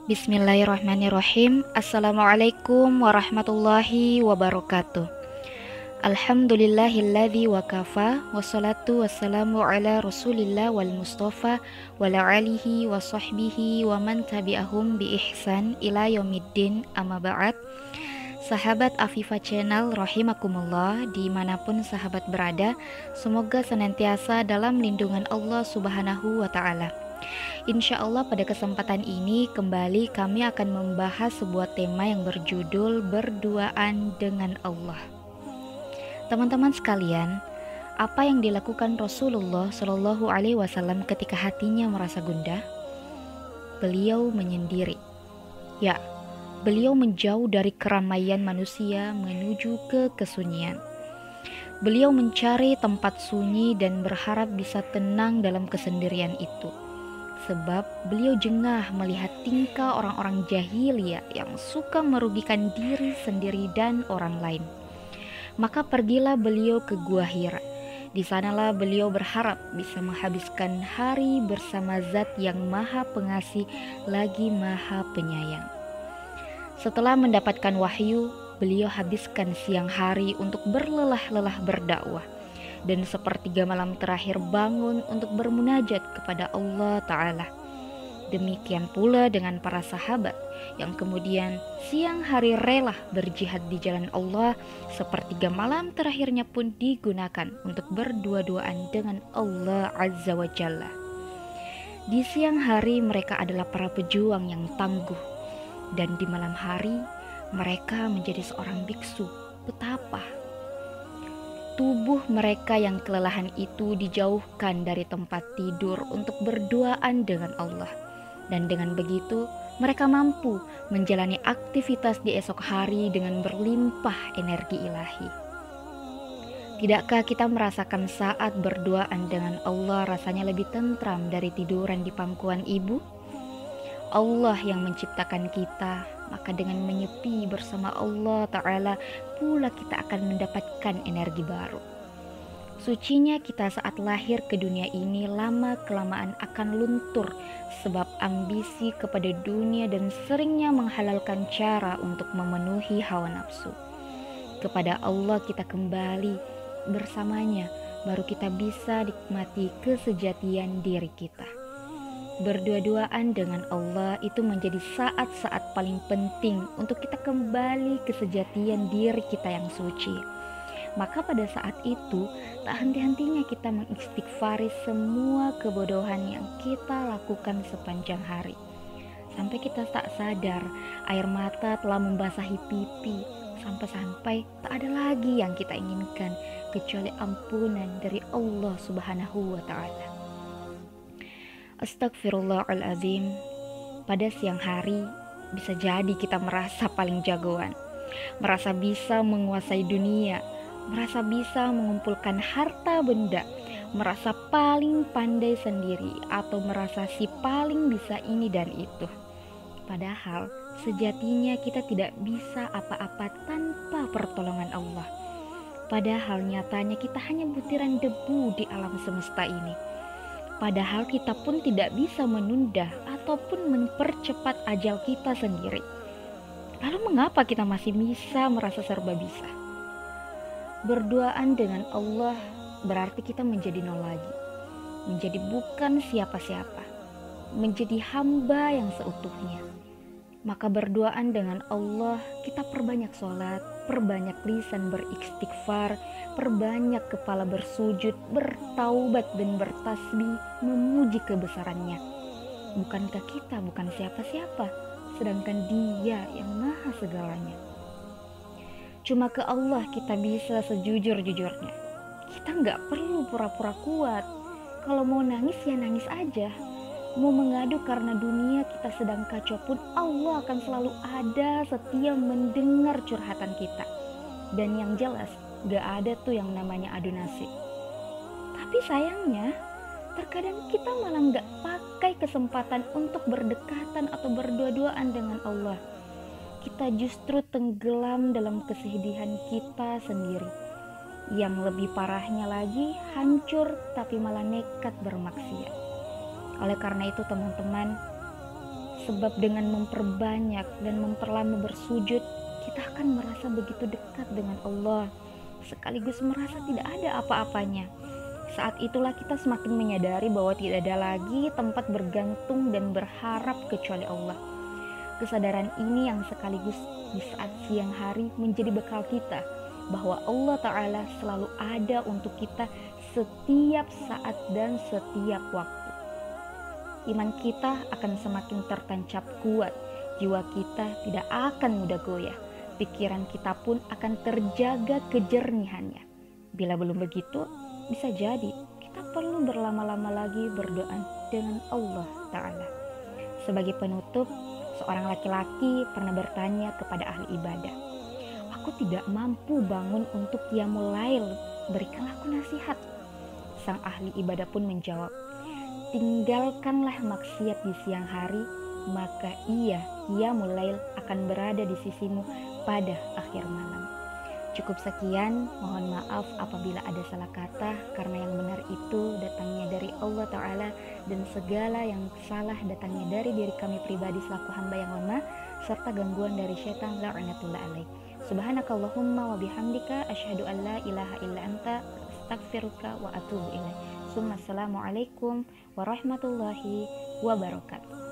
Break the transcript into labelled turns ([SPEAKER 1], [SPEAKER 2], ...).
[SPEAKER 1] Bismillahirrahmanirrahim. Assalamualaikum warahmatullahi wabarakatuh. Alhamdulillahilladzi wakafa, wassalatu wassalamu ala rasulillah wal mustafa wala alihi wa sahbihi wa man tabi'ahum bi ihsan ila yaumiddin, amma ba'd. Sahabat Afifa Channel rahimakumullah, dimanapun sahabat berada, semoga senantiasa dalam lindungan Allah subhanahu wa ta'ala. Insya Allah pada kesempatan ini kembali kami akan membahas sebuah tema yang berjudul berduaan dengan Allah. Teman-teman sekalian, apa yang dilakukan Rasulullah Shallallahu Alaihi Wasallam ketika hatinya merasa gundah? Beliau menyendiri. Ya, beliau menjauh dari keramaian manusia menuju ke kesunyian. Beliau mencari tempat sunyi dan berharap bisa tenang dalam kesendirian itu. Sebab beliau jengah melihat tingkah orang-orang jahiliyah yang suka merugikan diri sendiri dan orang lain. Maka pergilah beliau ke Gua Hira. Di sanalah beliau berharap bisa menghabiskan hari bersama Zat yang Maha Pengasih lagi Maha Penyayang. Setelah mendapatkan wahyu, beliau habiskan siang hari untuk berlelah-lelah berdakwah. Dan sepertiga malam terakhir bangun untuk bermunajat kepada Allah Ta'ala. Demikian pula dengan para sahabat yang kemudian siang hari rela berjihad di jalan Allah, sepertiga malam terakhirnya pun digunakan untuk berdua-duaan dengan Allah Azza wa Jalla. Di siang hari mereka adalah para pejuang yang tangguh, dan di malam hari mereka menjadi seorang biksu. Betapa tubuh mereka yang kelelahan itu dijauhkan dari tempat tidur untuk berduaan dengan Allah. Dan dengan begitu, mereka mampu menjalani aktivitas di esok hari dengan berlimpah energi ilahi. Tidakkah kita merasakan saat berduaan dengan Allah rasanya lebih tentram dari tiduran di pangkuan ibu? Allah yang menciptakan kita, maka dengan menyepi bersama Allah Ta'ala pula kita akan mendapatkan energi baru. Sucinya kita saat lahir ke dunia ini lama-kelamaan akan luntur sebab ambisi kepada dunia dan seringnya menghalalkan cara untuk memenuhi hawa nafsu. Kepada Allah kita kembali bersamanya, baru kita bisa nikmati kesejatian diri kita. Berdua-duaan dengan Allah itu menjadi saat-saat paling penting untuk kita kembali ke kesejatian diri kita yang suci. Maka pada saat itu tak henti-hentinya kita mengistighfari semua kebodohan yang kita lakukan sepanjang hari. Sampai kita tak sadar air mata telah membasahi pipi, sampai-sampai tak ada lagi yang kita inginkan kecuali ampunan dari Allah Subhanahu wa Ta'ala. Astagfirullahaladzim. Pada siang hari bisa jadi kita merasa paling jagoan, merasa bisa menguasai dunia, merasa bisa mengumpulkan harta benda, merasa paling pandai sendiri, atau merasa si paling bisa ini dan itu. Padahal sejatinya kita tidak bisa apa-apa tanpa pertolongan Allah. Padahal nyatanya kita hanya butiran debu di alam semesta ini. Padahal kita pun tidak bisa menunda ataupun mempercepat ajal kita sendiri. Lalu mengapa kita masih bisa merasa serba bisa? Berduaan dengan Allah berarti kita menjadi nol lagi. Menjadi bukan siapa-siapa. Menjadi hamba yang seutuhnya. Maka berduaan dengan Allah, kita perbanyak sholat, perbanyak lisan beristighfar, perbanyak kepala bersujud, bertaubat dan bertasbih, memuji kebesarannya. Bukankah kita bukan siapa-siapa, sedangkan Dia yang maha segalanya. Cuma ke Allah kita bisa sejujur-jujurnya. Kita nggak perlu pura-pura kuat. Kalau mau nangis ya nangis aja. Mau mengadu karena dunia kita sedang kacau pun, Allah akan selalu ada setia mendengar curhatan kita. Dan yang jelas gak ada tuh yang namanya adu nasib. Tapi sayangnya terkadang kita malah gak pakai kesempatan untuk berdekatan atau berdua-duaan dengan Allah. Kita justru tenggelam dalam kesedihan kita sendiri. Yang lebih parahnya lagi, hancur tapi malah nekat bermaksiat. Oleh karena itu teman-teman, sebab dengan memperbanyak dan memperlama bersujud, kita akan merasa begitu dekat dengan Allah, sekaligus merasa tidak ada apa-apanya. Saat itulah kita semakin menyadari bahwa tidak ada lagi tempat bergantung dan berharap kecuali Allah. Kesadaran ini yang sekaligus di saat siang hari menjadi bekal kita, bahwa Allah Ta'ala selalu ada untuk kita setiap saat dan setiap waktu. Iman kita akan semakin tertancap kuat, jiwa kita tidak akan mudah goyah, pikiran kita pun akan terjaga kejernihannya. Bila belum begitu, bisa jadi kita perlu berlama-lama lagi berdoa dengan Allah Ta'ala. Sebagai penutup, seorang laki-laki pernah bertanya kepada ahli ibadah, "Aku tidak mampu bangun untuk qiyamul lail, berikanlah aku nasihat." Sang ahli ibadah pun menjawab, "Tinggalkanlah maksiat di siang hari, maka qiyamul lail akan berada di sisimu pada akhir malam." Cukup sekian, mohon maaf apabila ada salah kata, karena yang benar itu datangnya dari Allah Ta'ala dan segala yang salah datangnya dari diri kami pribadi selaku hamba yang lemah, serta gangguan dari syaitan la'natullah alaih. Subhanakallahumma wa bihamdika asyhadu an la ilaha illa anta astaghfiruka wa atubu ilaik. Assalamualaikum warahmatullahi wabarakatuh.